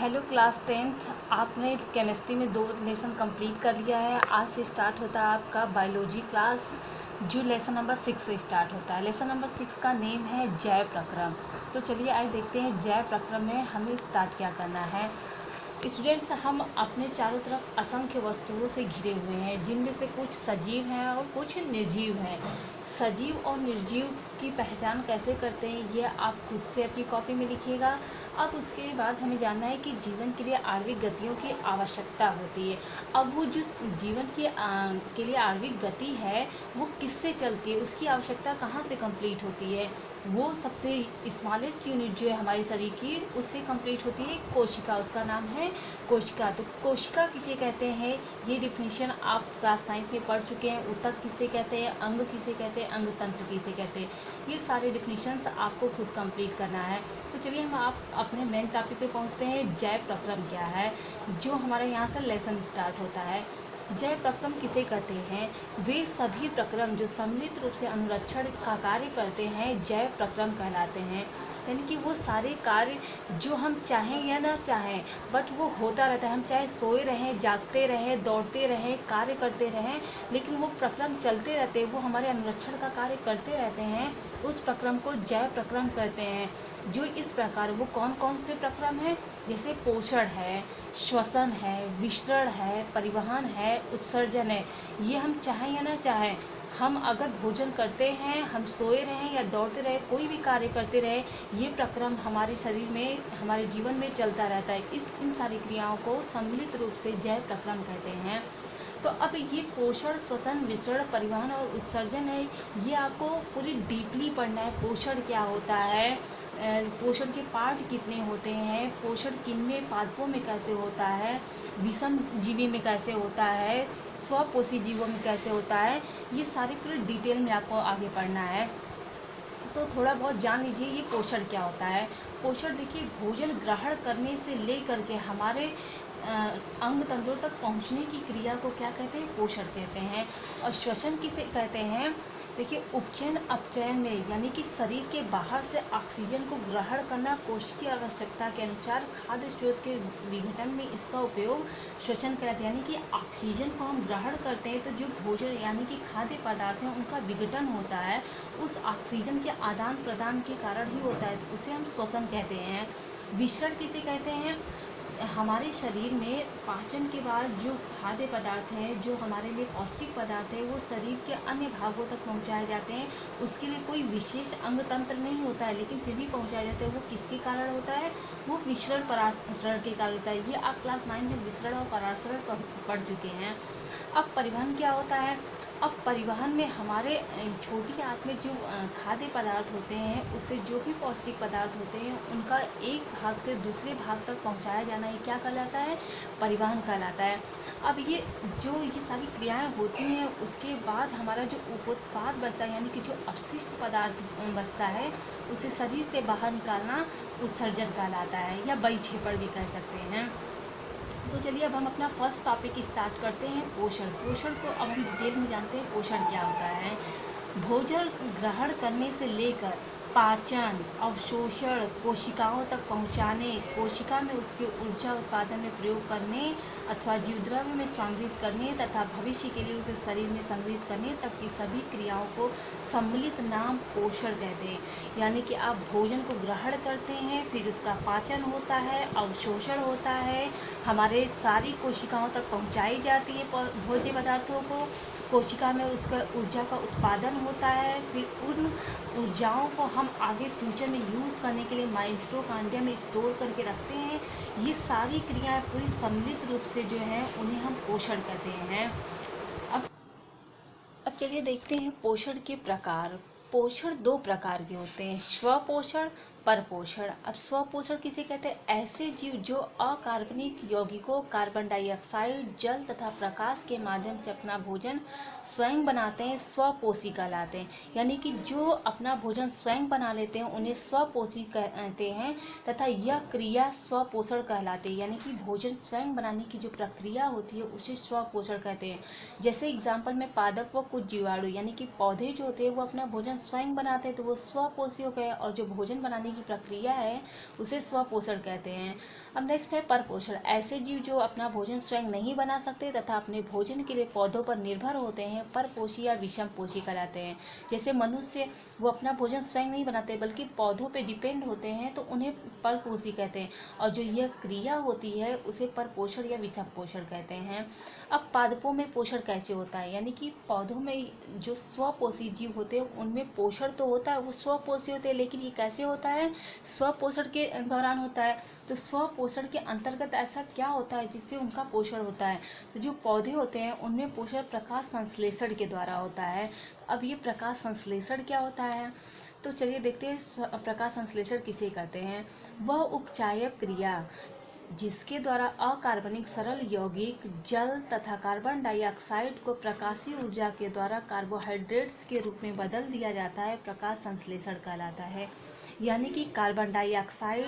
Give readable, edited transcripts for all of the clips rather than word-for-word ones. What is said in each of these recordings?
Hello class tenth. आपने chemistry में 2 lesson complete कर लिया है। आज से स्टार्ट होता है आपका बायोलॉजी क्लास, जो लेसन नंबर 6 से स्टार्ट होता है। लेसन नंबर 6 का नेम है जैव प्रक्रम। तो चलिए आज देखते हैं जैव प्रक्रम में हमें स्टार्ट क्या करना है। स्टूडेंट्स, हम अपने चारों तरफ असंख्य वस्तुओं से घिरे हुए हैं, जिनमें से कुछ सजीव हैं और कुछ निर्जीव हैं। सजीव और निर्जीव की पहचान कैसे करते हैं, ये आप खुद से अपनी कॉपी में लिखिएगा। अब उसके बाद हमें जानना है कि जीवन के लिए आणविक गतियों की आवश्यकता होती है। अब वो जो जीवन के लिए आणविक गति है वो किससे चलती है, उसकी आवश्यकता कहाँ से कंप्लीट होती है। वो सबसे स्मॉलेस्ट यूनिट जो है हमारे शरीर की, उससे कंप्लीट होती है कोशिका। उसका नाम है कोशिका। तो कोशिका किसे कहते हैं, ये डिफिनीशन आप क्लास 9 में पढ़ चुके हैं। ऊतक किसे कहते हैं, अंग किसे कहते हैं, अंग तंत्र किसे कहते हैं, ये सारे डिफिनीशंस आपको खुद कंप्लीट करना है। तो चलिए हम आप अपने मेन टॉपिक पे पहुंचते हैं। जैव प्रक्रम क्या है, जो हमारे यहाँ से लेसन स्टार्ट होता है। जैव प्रक्रम किसे कहते हैं, वे सभी प्रक्रम जो सम्मिलित रूप से अनुरक्षण का कार्य करते हैं जैव प्रक्रम कहलाते हैं। यानी कि वो सारे कार्य जो हम चाहें या ना चाहें, बट वो होता रहता है। हम चाहे सोए रहें, जागते रहें, दौड़ते रहें, कार्य करते रहें, लेकिन वो प्रक्रम चलते रहते हैं, वो हमारे अनुरक्षण का कार्य करते रहते हैं। उस प्रक्रम को जैव प्रक्रम कहते हैं। जो इस प्रकार, वो कौन कौन से प्रक्रम हैं, जैसे पोषण है, श्वसन है, विसरण है, परिवहन है, उत्सर्जन है। ये हम चाहें या ना चाहें, हम अगर भोजन करते हैं, हम सोए रहें या दौड़ते रहे, कोई भी कार्य करते रहे, ये प्रक्रम हमारे शरीर में, हमारे जीवन में चलता रहता है। इन सारी क्रियाओं को सम्मिलित रूप से जैव प्रक्रम कहते हैं। तो अब ये पोषण, श्वसन, विसरण, परिवहन और उत्सर्जन है, ये आपको पूरी डीपली पढ़ना है। पोषण क्या होता है, पोषण के पार्ट कितने होते हैं, पोषण किनमें पादपों में कैसे होता है, विषम जीवी में कैसे होता है, स्वपोषी जीवों में कैसे होता है, ये सारी पूरी डिटेल में आपको आगे पढ़ना है। तो थोड़ा बहुत जान लीजिए ये पोषण क्या होता है। पोषण देखिए, भोजन ग्रहण करने से लेकर के हमारे अंग तंत्रों तक पहुंचने की क्रिया को क्या कहते हैं, पोषण कहते हैं। और श्वसन किसे कहते हैं, देखिए उपचयन अपचयन में, यानी कि शरीर के बाहर से ऑक्सीजन को ग्रहण करना, कोश की आवश्यकता के अनुसार खाद्य स्रोत के विघटन में इसका उपयोग श्वसन कहलाता है। यानी कि ऑक्सीजन को हम ग्रहण करते हैं तो जो भोजन यानी कि खाद्य पदार्थ हैं उनका विघटन होता है, उस ऑक्सीजन के आदान प्रदान के कारण ही होता है, तो उसे हम श्वसन कहते हैं। विसरण किसे कहते हैं, हमारे शरीर में पाचन के बाद जो खाद्य पदार्थ हैं, जो हमारे लिए पौष्टिक पदार्थ है, वो शरीर के अन्य भागों तक पहुंचाए जाते हैं। उसके लिए कोई विशेष अंग तंत्र नहीं होता है, लेकिन फिर भी पहुंचाए जाते हैं। वो किसके कारण होता है, वो विसरण परासरण के कारण होता है। ये आप क्लास 9 में विसरण और परासरण पढ़ चुके हैं। अब परिवहन क्या होता है, अब परिवहन में हमारे छोटी आंत में जो खाद्य पदार्थ होते हैं, उससे जो भी पौष्टिक पदार्थ होते हैं, उनका एक भाग से दूसरे भाग तक पहुंचाया जाना, ये क्या कहलाता है, परिवहन कहलाता है। अब ये सारी क्रियाएं होती हैं, उसके बाद हमारा जो उपोत्पाद बचता है, यानी कि जो अपशिष्ट पदार्थ बचता है, उसे शरीर से बाहर निकालना उत्सर्जन कहलाता है, या बहिक्षेपण भी कह सकते हैं। तो चलिए अब हम अपना फर्स्ट टॉपिक स्टार्ट करते हैं, पोषण। पोषण को अब हम डिटेल में जानते हैं, पोषण क्या होता है। भोजन ग्रहण करने से लेकर पाचन, अवशोषण, कोशिकाओं तक पहुंचाने, कोशिका में उसके ऊर्जा उत्पादन में प्रयोग करने अथवा जीवद्रव्य में संग्रहित करने तथा भविष्य के लिए उसे शरीर में संग्रहित करने तक की सभी क्रियाओं को सम्मिलित नाम पोषण कहते हैं। यानी कि आप भोजन को ग्रहण करते हैं, फिर उसका पाचन होता है, अवशोषण होता है, हमारे सारी कोशिकाओं तक पहुंचाई जाती है भोज्य पदार्थों को, कोशिका में उसका ऊर्जा का उत्पादन होता है, फिर उन ऊर्जाओं को हम आगे फ्यूचर में यूज़ करने के लिए माइटोकॉन्ड्रिया में स्टोर करके रखते हैं। ये सारी क्रियाएं पूरी सम्मिलित रूप से जो हैं उन्हें हम पोषण कहते हैं। अब चलिए देखते हैं पोषण के प्रकार। पोषण 2 प्रकार के होते हैं, स्वपोषण, परपोषण। अब स्वपोषण किसे कहते हैं, ऐसे जीव जो अकार्बनिक यौगिकों, कार्बन डाइऑक्साइड, जल तथा प्रकाश के माध्यम से अपना भोजन स्वयं बनाते हैं, स्वपोषी कहलाते हैं। यानी कि जो अपना भोजन स्वयं बना लेते हैं उन्हें स्वपोषी कहते हैं, तथा यह क्रिया स्वपोषण कहलाते हैं। यानी कि भोजन स्वयं बनाने की जो प्रक्रिया होती है उसे स्वपोषण कहते हैं। जैसे एग्जाम्पल में पादप व कुछ जीवाणु, यानी कि पौधे जो होते हैं वो अपना भोजन स्वयं बनाते हैं, तो वो स्वपोषी हो गए, और जो भोजन बनाने की प्रक्रिया है उसे स्वपोषण कहते हैं। अब नेक्स्ट है परपोषण। ऐसे जीव जो अपना भोजन स्वयं नहीं बना सकते तथा अपने भोजन के लिए पौधों पर निर्भर होते हैं परपोषी या विषमपोषी कहलाते हैं। जैसे मनुष्य वो अपना भोजन स्वयं नहीं बनाते बल्कि पौधों पे डिपेंड होते हैं तो उन्हें परपोषी कहते हैं, और जो यह क्रिया होती है उसे परपोषण या विषमपोषण कहते हैं। अब पादपों में पोषण कैसे होता है, यानी कि पौधों में जो स्वपोषी जीव होते हैं उनमें पोषण तो होता है, वो स्वपोषी होते हैं, लेकिन ये कैसे होता है, स्वपोषण के दौरान होता है। तो स्वपोषण के अंतर्गत ऐसा क्या होता है जिससे उनका पोषण होता है, तो जो पौधे होते हैं उनमें पोषण प्रकाश संश्लेषण के द्वारा होता है। अब ये प्रकाश संश्लेषण क्या होता है, तो चलिए देखते हैं प्रकाश संश्लेषण किसे कहते हैं। वह उपचायक क्रिया जिसके द्वारा अकार्बनिक सरल यौगिक जल तथा कार्बन डाइऑक्साइड को प्रकाशीय ऊर्जा के द्वारा कार्बोहाइड्रेट्स के रूप में बदल दिया जाता है, प्रकाश संश्लेषण कहलाता है। यानी कि कार्बन डाइऑक्साइड,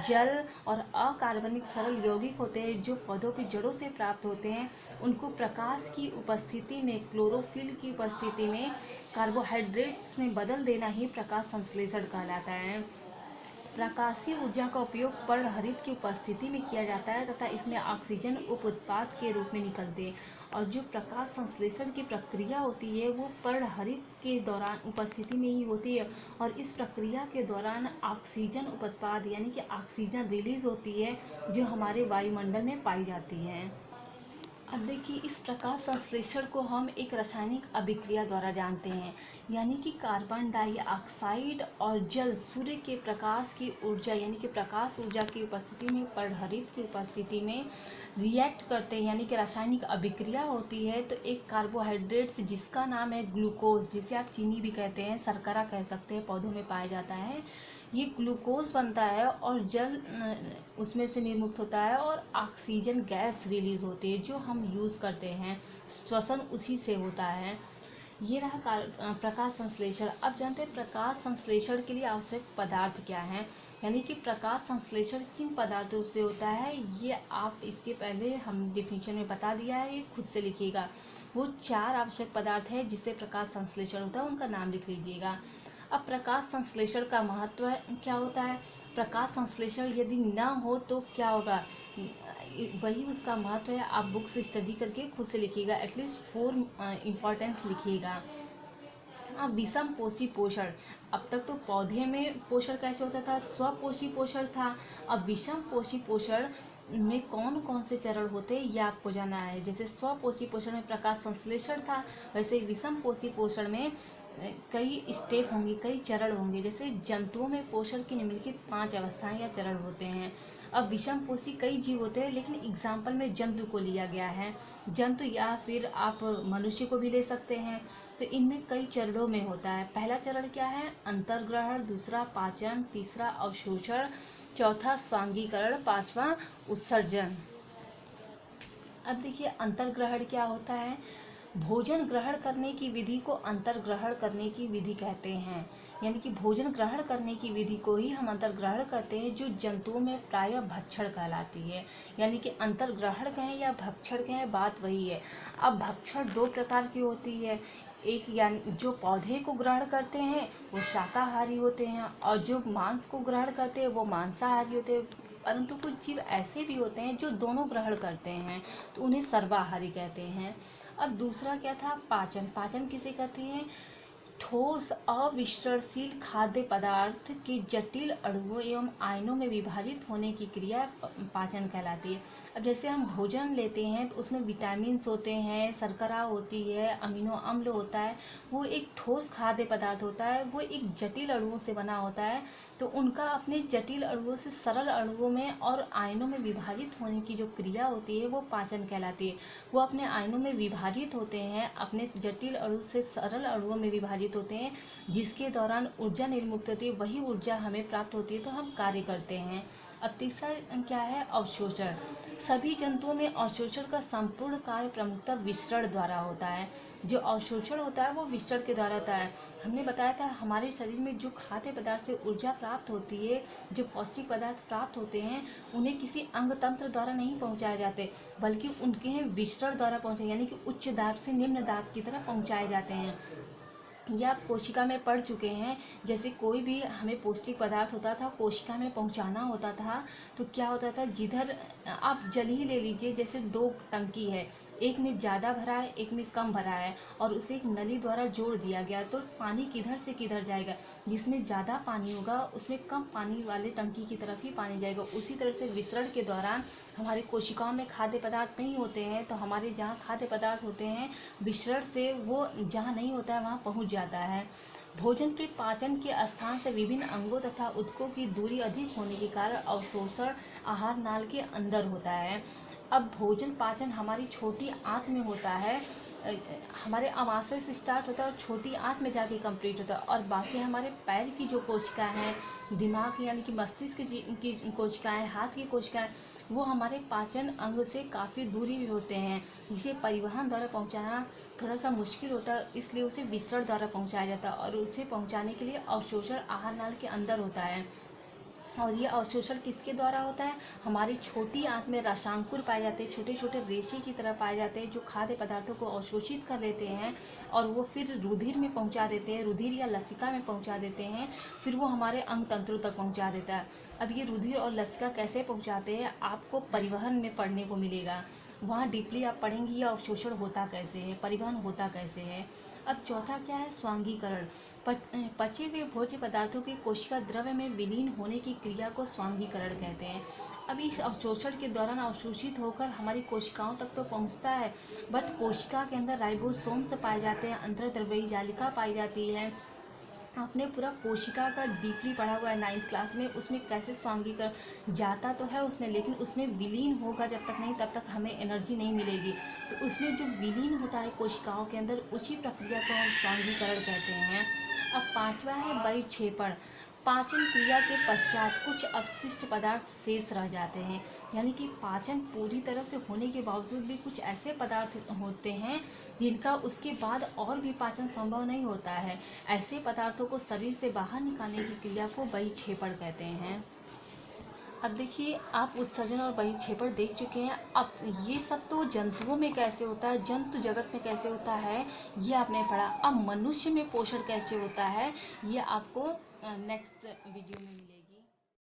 जल और अकार्बनिक सरल यौगिक होते हैं जो पौधों की जड़ों से प्राप्त होते हैं, उनको प्रकाश की उपस्थिति में, क्लोरोफिल की उपस्थिति में कार्बोहाइड्रेट्स में बदल देना ही प्रकाश संश्लेषण कहलाता है। प्रकाशीय ऊर्जा का उपयोग पर्णहरित की उपस्थिति में किया जाता है तथा इसमें ऑक्सीजन उप उत्पाद के रूप में निकलते हैं। और जो प्रकाश संश्लेषण की प्रक्रिया होती है वो पर्णहरित के दौरान उपस्थिति में ही होती है, और इस प्रक्रिया के दौरान ऑक्सीजन उप उत्पाद यानी कि ऑक्सीजन रिलीज होती है जो हमारे वायुमंडल में पाई जाती है। अब देखिए, इस प्रकाश संश्लेषण को हम एक रासायनिक अभिक्रिया द्वारा जानते हैं, यानी कि कार्बन डाइऑक्साइड और जल सूर्य के प्रकाश की ऊर्जा यानी कि प्रकाश ऊर्जा की उपस्थिति में, पर्णहरित की उपस्थिति में रिएक्ट करते हैं, यानी कि रासायनिक अभिक्रिया होती है। तो एक कार्बोहाइड्रेट्स जिसका नाम है ग्लूकोज, जिसे आप चीनी भी कहते हैं, शर्करा कह सकते हैं, पौधों में पाया जाता है, ये ग्लूकोज बनता है और जल उसमें से निर्मुक्त होता है और ऑक्सीजन गैस रिलीज होती है जो हम यूज़ करते हैं, श्वसन उसी से होता है। ये रहा प्रकाश संश्लेषण। अब जानते हैं प्रकाश संश्लेषण के लिए आवश्यक पदार्थ क्या हैं, यानी कि प्रकाश संश्लेषण किन पदार्थों से होता है, ये आप इसके पहले हम डिफिनीशन में बता दिया है, ये खुद से लिखिएगा। वो 4 आवश्यक पदार्थ है जिससे प्रकाश संश्लेषण होता है, उनका नाम लिख लीजिएगा। अब प्रकाश संश्लेषण का महत्व क्या होता है, प्रकाश संश्लेषण यदि ना हो तो क्या होगा, वही उसका महत्व है। आप बुक्स स्टडी करके खुद से लिखिएगा, एटलीस्ट 4 इम्पॉर्टेंस लिखिएगा। अब विषम पोषी पोषण। अब तक तो पौधे में पोषण कैसे होता था, स्वपोषी पोषण था। अब विषम पोषी पोषण में कौन कौन से चरण होते हैं ये आपको जानना है। जैसे स्वपोषी पोषण में प्रकाश संश्लेषण था, वैसे विषम पोषी पोषण में कई स्टेप होंगे, कई चरण होंगे। जैसे जंतुओं में पोषण की निम्नलिखित 5 अवस्थाएं या चरण होते हैं। अब विषम पोषी कई जीव होते हैं, लेकिन एग्जाम्पल में जंतु को लिया गया है, जंतु या फिर आप मनुष्य को भी ले सकते हैं। तो इनमें कई चरणों में होता है। पहला चरण क्या है, अंतर्ग्रहण, दूसरा पाचन, तीसरा अवशोषण, चौथा स्वांगीकरण, 5वां उत्सर्जन। अब देखिए अंतर्ग्रहण क्या होता है, भोजन ग्रहण करने की विधि को अंतर्ग्रहण करने की विधि कहते हैं, यानी कि भोजन ग्रहण करने की विधि को ही हम अंतर्ग्रहण करते हैं, जो जंतुओं में प्रायः भक्षण कहलाती है। यानी कि अंतर्ग्रहण कहें या भक्षण कहें, बात वही है। अब भक्षण 2 प्रकार की होती है, एक यानी जो पौधे को ग्रहण करते हैं वो शाकाहारी होते हैं, और जो मांस को ग्रहण करते हैं वो मांसाहारी होते हैं। परंतु कुछ जीव ऐसे भी होते हैं जो दोनों ग्रहण करते हैं, तो उन्हें सर्वाहारी कहते हैं। अब दूसरा क्या था, पाचन। पाचन किसे कहते हैं, ठोस अविश्रणशील खाद्य पदार्थ के जटिल अणुओं एवं आयनों में विभाजित होने की क्रिया पाचन कहलाती है। अब जैसे हम भोजन लेते हैं तो उसमें विटामिन्स होते हैं, शर्करा होती है, अमीनो अम्ल होता है, वो एक ठोस खाद्य पदार्थ होता है, वो एक जटिल अणुओं से बना होता है। तो उनका अपने जटिल अणुओं से सरल अणुओं में और आयनों में विभाजित होने की जो क्रिया होती है वो पाचन कहलाती है। वो अपने आयनों में विभाजित होते हैं, अपने जटिल अणु से सरल अणुओं में विभाजित होते हैं, जिसके दौरान ऊर्जा निर्मुक्त होती है, वही ऊर्जा हमें प्राप्त होती है, तो हम कार्य करते हैं। अब तीसरा क्या है, अवशोषण। सभी जंतुओं में अवशोषण का संपूर्ण कार्य प्रमुखतः विसरण द्वारा होता है। जो अवशोषण होता है वो विसरण के द्वारा होता है। हमने बताया था हमारे शरीर में जो खाद्य पदार्थ से ऊर्जा प्राप्त होती है, जो पौष्टिक पदार्थ प्राप्त होते हैं, उन्हें किसी अंग तंत्र द्वारा नहीं पहुंचाए जाते, बल्कि उनके विसरण द्वारा पहुंचाए, यानी कि उच्च दाब से निम्न दाब की तरफ पहुंचाए जाते हैं। ये आप कोशिका में पढ़ चुके हैं। जैसे कोई भी हमें पौष्टिक पदार्थ होता था, कोशिका में पहुंचाना होता था, तो क्या होता था, जिधर आप जल ही ले लीजिए, जैसे दो टंकी है, एक में ज़्यादा भरा है, एक में कम भरा है, और उसे एक नली द्वारा जोड़ दिया गया, तो पानी किधर से किधर जाएगा, जिसमें ज़्यादा पानी होगा उसमें कम पानी वाले टंकी की तरफ ही पानी जाएगा। उसी तरह से विसरण के दौरान हमारी कोशिकाओं में खाद्य पदार्थ नहीं होते हैं, तो हमारे जहाँ खाद्य पदार्थ होते हैं, विसरण से वो जहाँ नहीं होता है वहाँ पहुँच जाता है। भोजन के पाचन के स्थान से विभिन्न अंगों तथा ऊतकों की दूरी अधिक होने के कारण अवशोषण आहार नाल के अंदर होता है। अब भोजन पाचन हमारी छोटी आंत में होता है, हमारे अमाशय से स्टार्ट होता है और छोटी आंत में जाके कंप्लीट होता है, और बाकी हमारे पैर की जो कोशिकाएं हैं, दिमाग यानी कि मस्तिष्क की कोशिकाएं, हाथ की कोशिकाएं, वो हमारे पाचन अंग से काफ़ी दूरी भी होते हैं, जिसे परिवहन द्वारा पहुंचाना थोड़ा सा मुश्किल होता है, इसलिए उसे विसरण द्वारा पहुंचाया जाता है, और उसे पहुंचाने के लिए अवशोषण आहार नाल के अंदर होता है। और ये अवशोषण किसके द्वारा होता है, हमारी छोटी आंत में रसांकुर पाए जाते हैं, छोटे छोटे रेशे की तरह पाए जाते हैं, जो खाद्य पदार्थों को अवशोषित कर लेते हैं और वो फिर रुधिर में पहुंचा देते हैं, रुधिर या लसिका में पहुंचा देते हैं, फिर वो हमारे अंग तंत्रों तक पहुंचा देता है। अब ये रुधिर और लसिका कैसे पहुंचाते हैं, आपको परिवहन में पढ़ने को मिलेगा, वहाँ डीपली आप पढ़ेंगे ये अवशोषण होता कैसे है, परिवहन होता कैसे है। अब चौथा क्या है, स्वांगीकरण। पचे हुए भोज्य पदार्थों के कोशिका द्रव्य में विलीन होने की क्रिया को स्वांगीकरण कहते हैं। अब इस अवशोषण के दौरान अवशोषित होकर हमारी कोशिकाओं तक तो पहुंचता है, बट कोशिका के अंदर राइबोसोम्स पाए जाते हैं, अंतर्द्रव्यी जालिका पाई जाती है। आपने पूरा कोशिका का डीपली पढ़ा हुआ है 9th क्लास में, उसमें कैसे स्वांगीकरण जाता तो है उसमें, लेकिन उसमें विलीन होगा जब तक नहीं, तब तक हमें एनर्जी नहीं मिलेगी। तो उसमें जो विलीन होता है कोशिकाओं के अंदर, उसी प्रक्रिया को हम स्वांगीकरण कहते हैं। अब पांचवा है बहिक्षेपण। पाचन क्रिया के पश्चात कुछ अपशिष्ट पदार्थ शेष रह जाते हैं, यानी कि पाचन पूरी तरह से होने के बावजूद भी कुछ ऐसे पदार्थ होते हैं जिनका उसके बाद और भी पाचन संभव नहीं होता है। ऐसे पदार्थों को शरीर से बाहर निकालने की क्रिया को बहिक्षेपण कहते हैं। अब देखिए, आप उत्सर्जन और बहिक्षेपण देख चुके हैं। अब ये सब तो जंतुओं में कैसे होता है, जंतु जगत में कैसे होता है, ये आपने पढ़ा। अब मनुष्य में पोषण कैसे होता है, ये आपको नेक्स्ट वीडियो में मिलेगा।